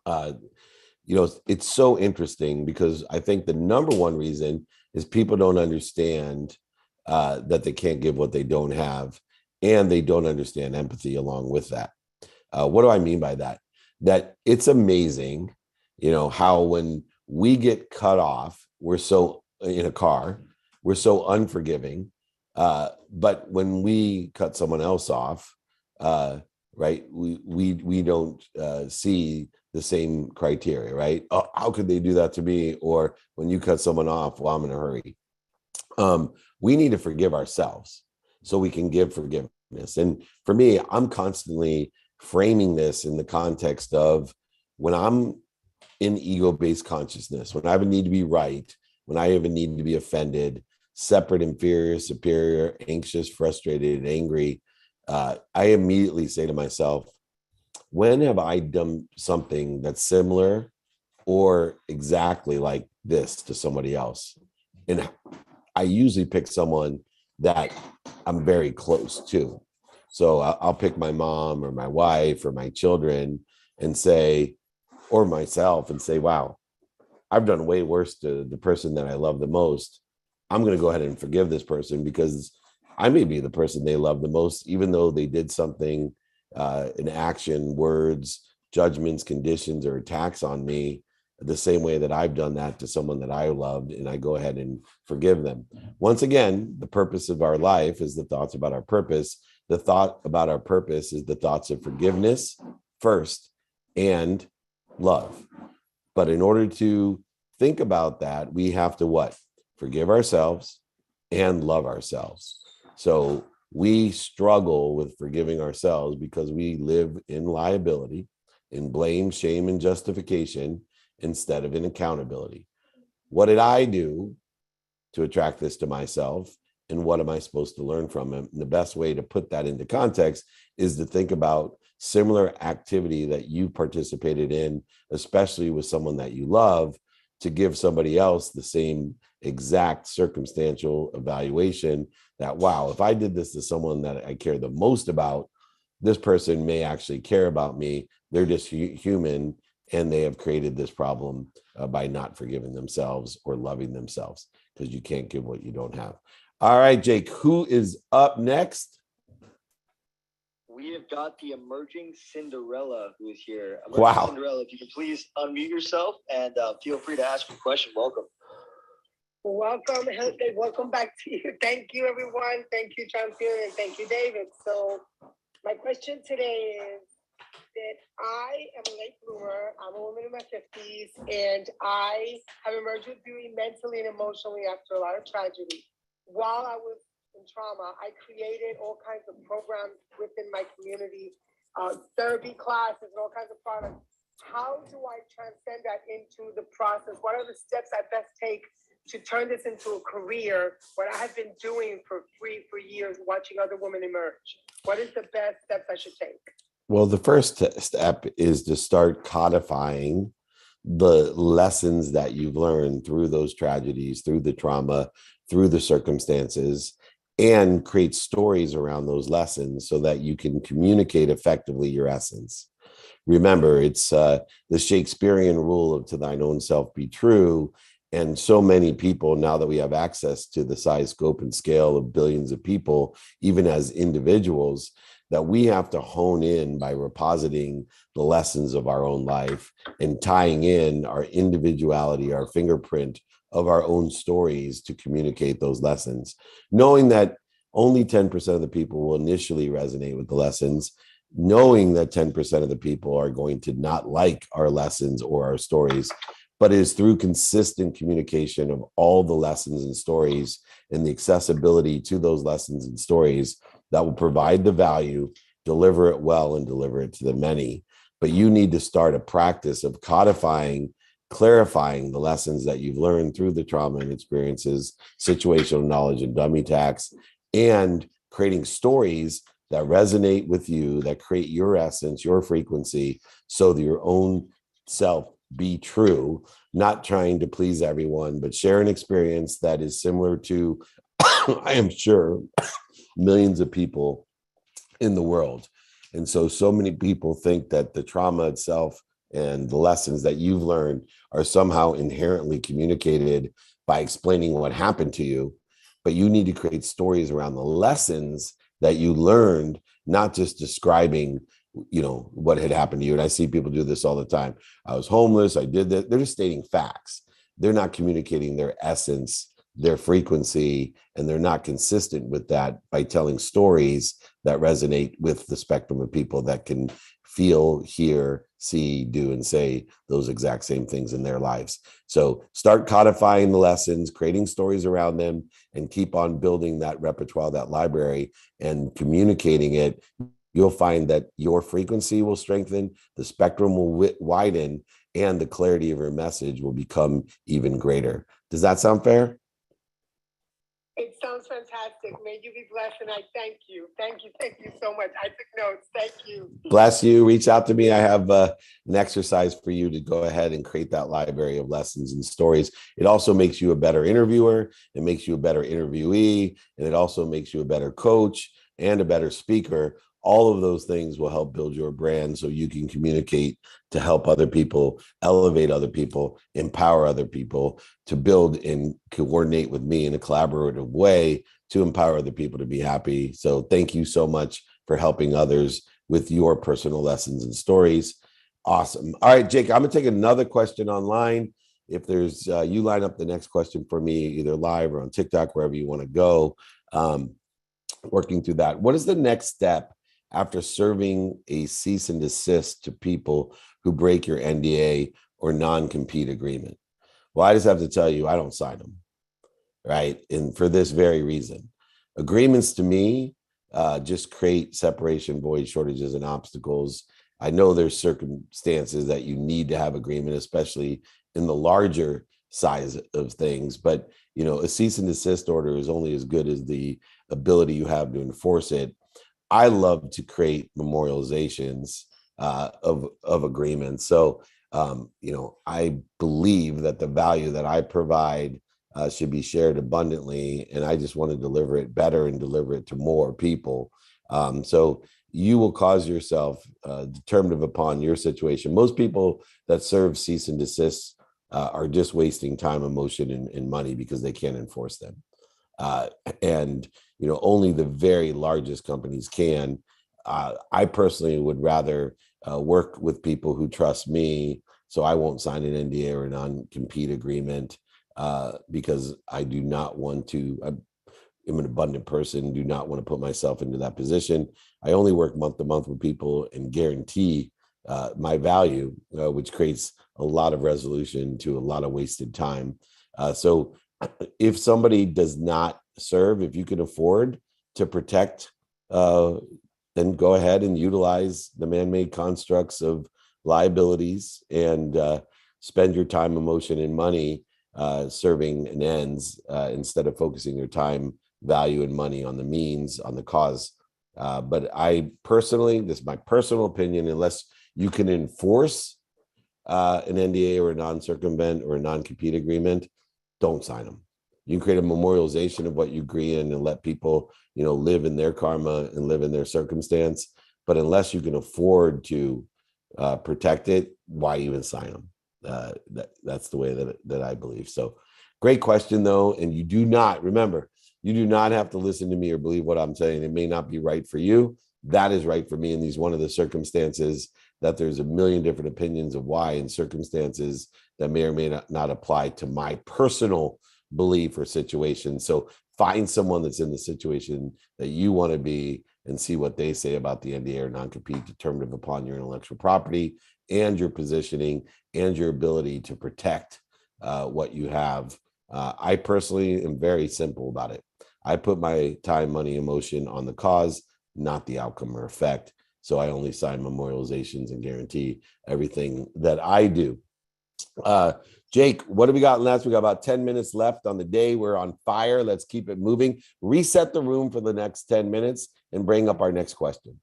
It's so interesting because I think the number one reason is people don't understand that they can't give what they don't have, and they don't understand empathy along with that. What do I mean by that? That it's amazing, how when we get cut off, we're so in a car, we're so unforgiving. But when we cut someone else off, right, we don't see the same criteria, right? Oh, how could they do that to me? Or when you cut someone off, well, I'm in a hurry. We need to forgive ourselves so we can give forgiveness. And for me, I'm constantly framing this in the context of when I'm in ego-based consciousness, when I have a need to be right, when I have a need to be offended, separate, inferior, superior, anxious, frustrated, angry, I immediately say to myself, when have I done something that's similar or exactly like this to somebody else? And I usually pick someone that I'm very close to. So I'll pick my mom or my wife or my children and say, or myself and say, wow, I've done way worse to the person that I love the most. I'm going to go ahead and forgive this person because I may be the person they love the most, even though they did something, an action, words, judgments, conditions, or attacks on me the same way that I've done that to someone that I loved, and I go ahead and forgive them. Once again, the purpose of our life is the thoughts about our purpose. The thought about our purpose is the thoughts of forgiveness first and love. But in order to think about that, we have to what? Forgive ourselves and love ourselves. So we struggle with forgiving ourselves because we live in liability, in blame, shame, and justification instead of in accountability. What did I do to attract this to myself? And what am I supposed to learn from it? And the best way to put that into context is to think about similar activity that you participated in, especially with someone that you love, to give somebody else the same exact circumstantial evaluation that, wow, if I did this to someone that I care the most about, this person may actually care about me. They're just human, and they have created this problem by not forgiving themselves or loving themselves, because you can't give what you don't have. All right, Jake, who is up next? We have got the emerging Cinderella who is here. Wow. Cinderella, if you can please unmute yourself and feel free to ask your question. Welcome. Welcome, Hilton. Welcome back to you. Thank you, everyone. Thank you, Champion, and thank you, David. So my question today is that I am a late bloomer. I'm a woman in my 50s, and I have emerged with beauty mentally and emotionally after a lot of tragedy. While I was in trauma, I created all kinds of programs within my community, therapy classes, and all kinds of products. How do I transcend that into the process? What are the steps I best take to turn this into a career, what I have been doing for free for years, watching other women emerge? What is the best steps I should take? Well, the first step is to start codifying the lessons that you've learned through those tragedies, through the trauma, through the circumstances, and create stories around those lessons so that you can communicate effectively your essence. remember, it's the Shakespearean rule of to thine own self be true. And so many people, now that we have access to the size, scope, and scale of billions of people, even as individuals, that we have to hone in by repositing the lessons of our own life and tying in our individuality, our fingerprint of our own stories to communicate those lessons, knowing that only 10% of the people will initially resonate with the lessons, knowing that 10% of the people are going to not like our lessons or our stories, but it is through consistent communication of all the lessons and stories and the accessibility to those lessons and stories that will provide the value, deliver it well, and deliver it to the many. But you need to start a practice of codifying, clarifying the lessons that you've learned through the trauma and experiences, situational knowledge and dummy tax, and creating stories that resonate with you, that create your essence, your frequency, so that your own self be true, not trying to please everyone, but share an experience that is similar to, I am sure, millions of people in the world. And so many people think that the trauma itself and the lessons that you've learned are somehow inherently communicated by explaining what happened to you. But you need to create stories around the lessons that you learned, not just describing, what had happened to you. And I see people do this all the time. I was homeless. I did that. They're just stating facts. They're not communicating their essence, their frequency, and they're not consistent with that by telling stories that resonate with the spectrum of people that can feel, hear, see, do, and say those exact same things in their lives. So start codifying the lessons, creating stories around them, and keep on building that repertoire, that library, and communicating it. You'll find that your frequency will strengthen, the spectrum will widen, and the clarity of your message will become even greater. Does that sound fair? It sounds fantastic. May you be blessed, and I thank you. Thank you so much. I took notes. Thank you. Bless you. Reach out to me. I have an exercise for you to go ahead and create that library of lessons and stories. It also makes you a better interviewer. It makes you a better interviewee, and it also makes you a better coach and a better speaker. All of those things will help build your brand so you can communicate to help other people, elevate other people, empower other people, to build and coordinate with me in a collaborative way to empower other people to be happy. So thank you so much for helping others with your personal lessons and stories. Awesome. All right, Jake, I'm going to take another question online. If there's, you line up the next question for me, either live or on TikTok, wherever you want to go, working through that. What is the next step after serving a cease and desist to people who break your NDA or non-compete agreement? Well, I just have to tell you, I don't sign them, right? And for this very reason, agreements to me just create separation, void, shortages, and obstacles. I know there's circumstances that you need to have agreement, especially in the larger size of things. But, a cease and desist order is only as good as the ability you have to enforce it. I love to create memorializations of agreements. So, I believe that the value that I provide should be shared abundantly, and I just want to deliver it better and deliver it to more people. So you will cause yourself, determinative upon your situation. Most people that serve cease and desist are just wasting time, emotion, and money because they can't enforce them. And only the very largest companies can. I personally would rather work with people who trust me, so I won't sign an NDA or a non-compete agreement because I do not want to. I'm an abundant person, do not want to put myself into that position. I only work month to month with people and guarantee my value, which creates a lot of resolution to a lot of wasted time. So if somebody does not serve, if you can afford to protect, then go ahead and utilize the man-made constructs of liabilities and spend your time, emotion, and money serving an ends instead of focusing your time, value, and money on the means, on the cause. But I personally, this is my personal opinion, unless you can enforce an NDA or a non-circumvent or a non-compete agreement, don't sign them. You can create a memorialization of what you agree in and let people, live in their karma and live in their circumstance. But unless you can afford to protect it, why even sign them? That's the way that I believe. So great question though. And you do not, remember, you do not have to listen to me or believe what I'm saying. It may not be right for you. That is right for me in these one of the circumstances that there's a million different opinions of why, in circumstances that may or may not apply to my personal belief or situation. So find someone that's in the situation that you want to be and see what they say about the NDA or non-compete determinative upon your intellectual property and your positioning and your ability to protect what you have. I personally am very simple about it. I put my time, money, emotion on the cause, not the outcome or effect. So I only sign memorializations and guarantee everything that I do. Jake, what do we got last? We got about 10 minutes left on the day. We're on fire. Let's keep it moving. Reset the room for the next 10 minutes and bring up our next question.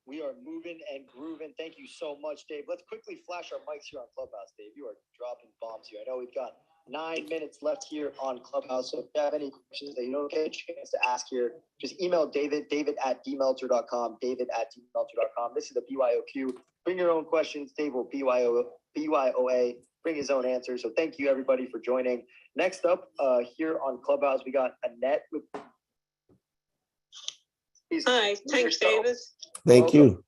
We are moving and grooving. Thank you so much, Dave. Let's quickly flash our mics here on Clubhouse, Dave. You are dropping bombs here. I know we've got 9 minutes left here on Clubhouse. So if you have any questions that you don't get a chance to ask here, just email David@dmeltzer.com, David@dmeltzer.com. This is the BYOQ. Bring your own questions. Dave will BYOA, bring his own answers. So thank you, everybody, for joining. Next up here on Clubhouse, we got Annette with... Hi, thanks, David. Thank you.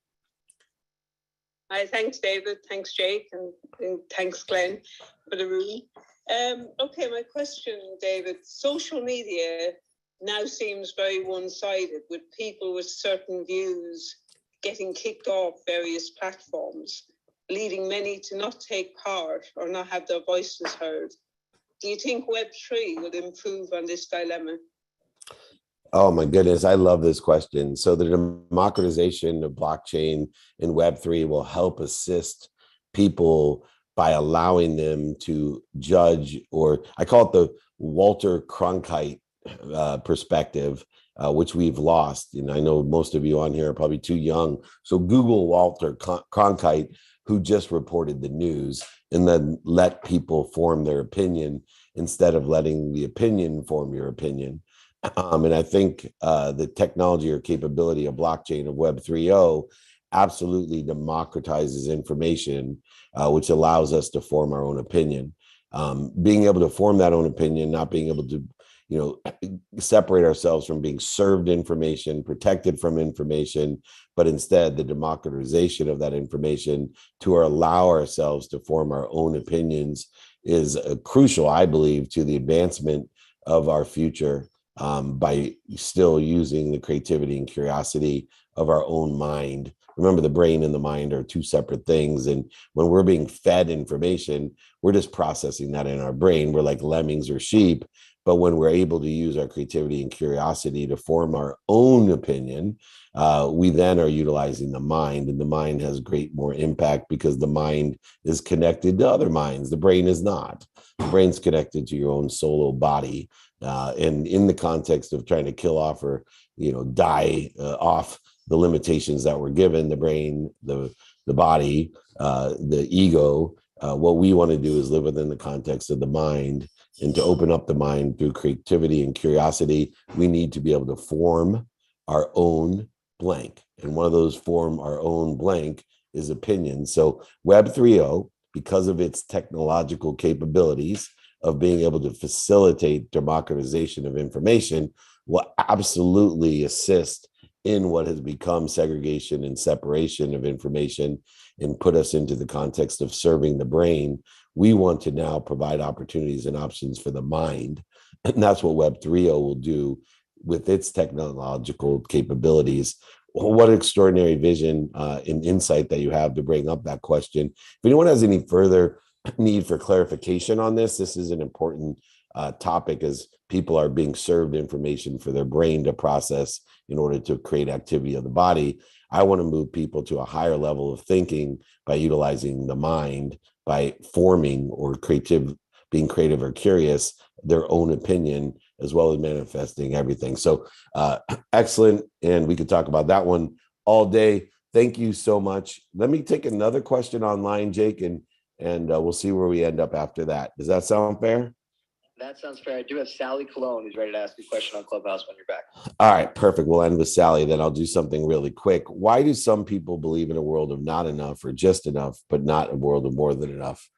Hi, thanks, David. Thanks, Jake, and thanks, Glenn, for the room. Okay, my question, David. Social media now seems very one-sided, with people with certain views getting kicked off various platforms, leading many to not take part or not have their voices heard. Do you think Web3 will improve on this dilemma? Oh my goodness, I love this question. So the democratization of blockchain and Web3 will help assist people by allowing them to judge, or I call it the Walter Cronkite perspective, which we've lost. And I know most of you on here are probably too young. So Google Walter Cronkite, who just reported the news, and then let people form their opinion instead of letting the opinion form your opinion. And I think the technology or capability of blockchain of Web 3.0 absolutely democratizes information, which allows us to form our own opinion. Being able to form that own opinion, not being able to, separate ourselves from being served information, protected from information, but instead the democratization of that information to allow ourselves to form our own opinions is crucial, I believe, to the advancement of our future. By still using the creativity and curiosity of our own mind. Remember, the brain and the mind are two separate things. And when we're being fed information, we're just processing that in our brain. We're like lemmings or sheep. But when we're able to use our creativity and curiosity to form our own opinion, we then are utilizing the mind. And the mind has great more impact because the mind is connected to other minds. The brain is not. The brain's connected to your own solo body. And in the context of trying to kill off or, die off the limitations that were given, the brain, the body, the ego, what we want to do is live within the context of the mind. And to open up the mind through creativity and curiosity, we need to be able to form our own blank. And one of those form our own blank is opinion. So Web 3.0, because of its technological capabilities of being able to facilitate democratization of information, will absolutely assist in what has become segregation and separation of information and put us into the context of serving the brain. We want to now provide opportunities and options for the mind. And that's what Web 3.0 will do with its technological capabilities. What extraordinary vision and insight that you have to bring up that question. If anyone has any further need for clarification on this is an important topic, as people are being served information for their brain to process in order to create activity of the body. I want to move people to a higher level of thinking by utilizing the mind, by forming or being creative or curious, their own opinion, as well as manifesting everything. So excellent. And we could talk about that one all day. Thank you so much. Let me take another question online, Jake, and we'll see where we end up after that. Does that sound fair? That sounds fair. I do have Sally Cologne who's ready to ask you a question on Clubhouse when you're back. All right, perfect. We'll end with Sally, then I'll do something really quick. Why do some people believe in a world of not enough or just enough, but not a world of more than enough?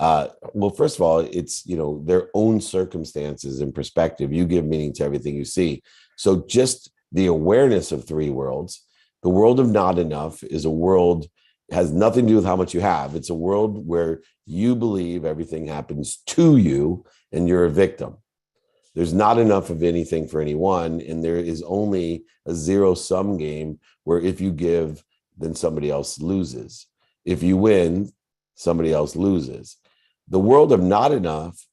Well, first of all, it's, their own circumstances and perspective. You give meaning to everything you see. So just the awareness of three worlds. The world of not enough is a world, has nothing to do with how much you have. It's a world where you believe everything happens to you and you're a victim. There's not enough of anything for anyone, and there is only a zero-sum game where if you give, then somebody else loses. If you win, somebody else loses. The world of not enough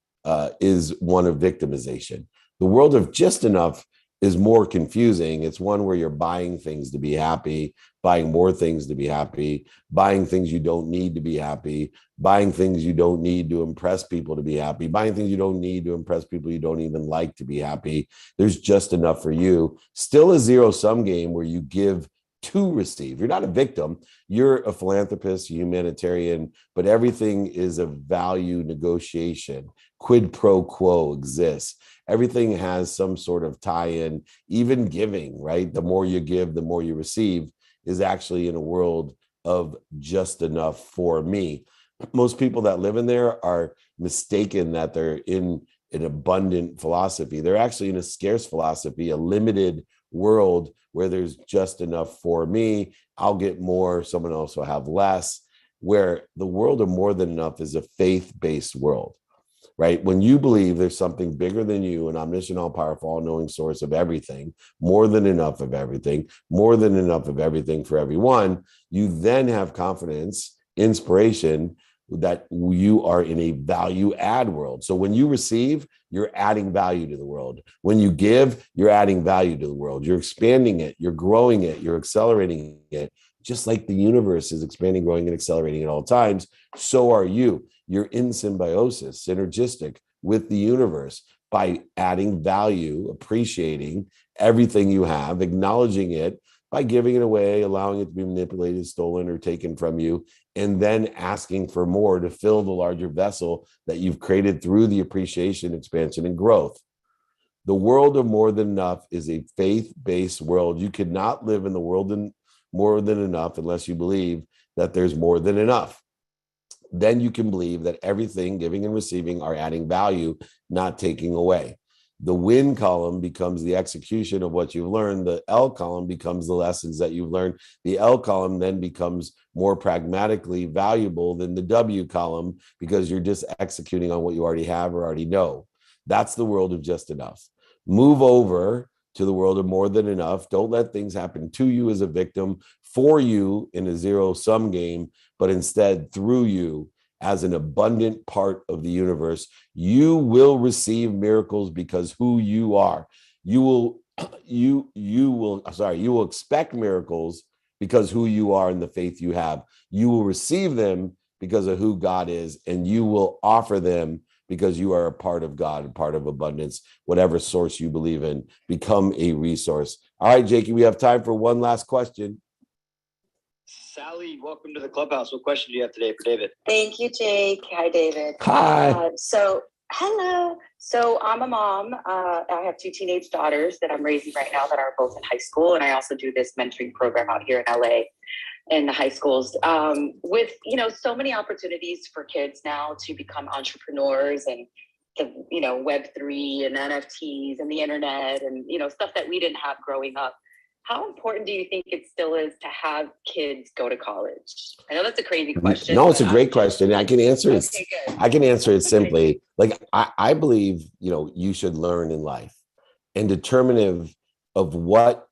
is one of victimization. The world of just enough is more confusing. It's one where you're buying things to be happy, buying more things to be happy, buying things you don't need to be happy, buying things you don't need to impress people to be happy, buying things you don't need to impress people you don't even like to be happy. There's just enough for you. Still a zero-sum game where you give to receive. You're not a victim. You're a philanthropist, humanitarian, but everything is a value negotiation. Quid pro quo exists. Everything has some sort of tie-in, even giving, right? The more you give, the more you receive is actually in a world of just enough for me. Most people that live in there are mistaken that they're in an abundant philosophy. They're actually in a scarce philosophy, a limited world where there's just enough for me. I'll get more, someone else will have less, where the world of more than enough is a faith-based world. Right? When you believe there's something bigger than you, an omniscient, all-powerful, all-knowing source of everything, more than enough of everything, more than enough of everything for everyone, you then have confidence, inspiration that you are in a value add world. So when you receive, you're adding value to the world. When you give, you're adding value to the world. You're expanding it, you're growing it, you're accelerating it. Just like the universe is expanding, growing, and accelerating at all times, so are you. You're in symbiosis, synergistic with the universe by adding value, appreciating everything you have, acknowledging it, by giving it away, allowing it to be manipulated, stolen, or taken from you, and then asking for more to fill the larger vessel that you've created through the appreciation, expansion, and growth. The world of more than enough is a faith-based world. You could not live in the world of more than enough unless you believe that there's more than enough. Then you can believe that everything, giving and receiving, are adding value, not taking away. The win column becomes the execution of what you've learned. The L column becomes the lessons that you've learned. The L column then becomes more pragmatically valuable than the W column because you're just executing on what you already have or already know. That's the world of just enough. Move over to the world of more than enough. Don't let things happen to you as a victim, for you in a zero-sum game, but instead through you as an abundant part of the universe. You will receive miracles because who you are. You will expect miracles because who you are and the faith you have. You will receive them because of who God is, and you will offer them because you are a part of God, a part of abundance, whatever source you believe in. Become a resource. All right, Jakey, we have time for one last question. Sally, welcome to the Clubhouse. What question do you have today for David? Thank you, Jake. Hi, David. Hi. Hello. So I'm a mom. I have two teenage daughters that I'm raising right now that are both in high school. And I also do this mentoring program out here in LA in the high schools with, so many opportunities for kids now to become entrepreneurs and the, Web3 and NFTs and the internet and, stuff that we didn't have growing up. How important do you think it still is to have kids go to college? I know that's a crazy question. No, it's a great question. I can answer it. Okay, good. I can answer it simply. Like I believe, you should learn in life, and determinative of what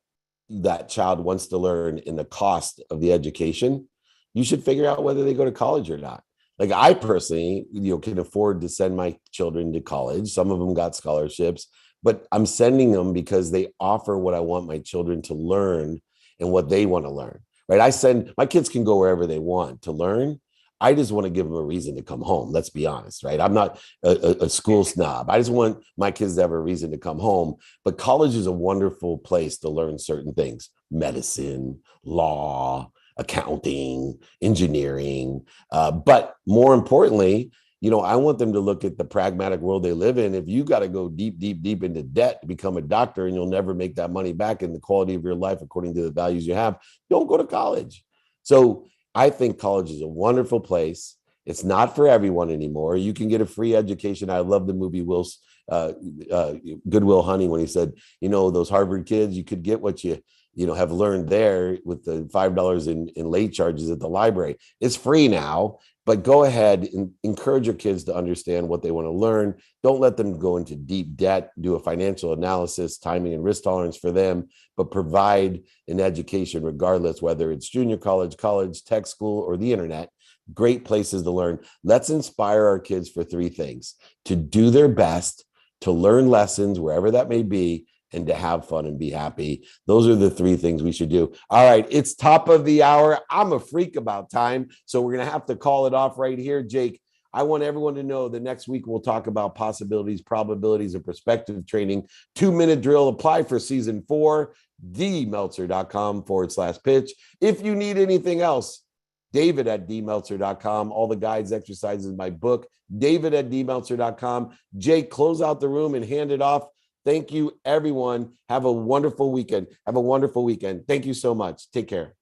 that child wants to learn in the cost of the education, you should figure out whether they go to college or not. Like I personally, can afford to send my children to college. Some of them got scholarships, but I'm sending them because they offer what I want my children to learn and what they want to learn, right? My kids can go wherever they want to learn. I just want to give them a reason to come home. Let's be honest, right? I'm not a school snob. I just want my kids to have a reason to come home. But college is a wonderful place to learn certain things: medicine, law, accounting, engineering. But more importantly, I want them to look at the pragmatic world they live in. If you got to go deep, deep, deep into debt to become a doctor and you'll never make that money back in the quality of your life according to the values you have, don't go to college. So I think college is a wonderful place. It's not for everyone anymore. You can get a free education. I love the movie Good Will Hunting, when he said, those Harvard kids, you could get what you have learned there with the $5 in late charges at the library. It's free now, but go ahead and encourage your kids to understand what they want to learn. Don't let them go into deep debt. Do a financial analysis, timing and risk tolerance for them, but provide an education regardless, whether it's junior college, tech school, or the internet. Great places to learn. Let's inspire our kids for three things: to do their best, to learn lessons wherever that may be, and to have fun and be happy. Those are the three things we should do. All right, it's top of the hour. I'm a freak about time, so we're going to have to call it off right here. Jake, I want everyone to know that next week we'll talk about possibilities, probabilities, and perspective training. 2-minute drill. Apply for season 4, themeltzer.com/pitch. If you need anything else, David at dmeltzer.com. All the guides, exercises, my book, David at dmeltzer.com. Jake, close out the room and hand it off. Thank you, everyone. Have a wonderful weekend. Thank you so much. Take care.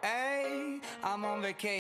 Hey, I'm on vacation.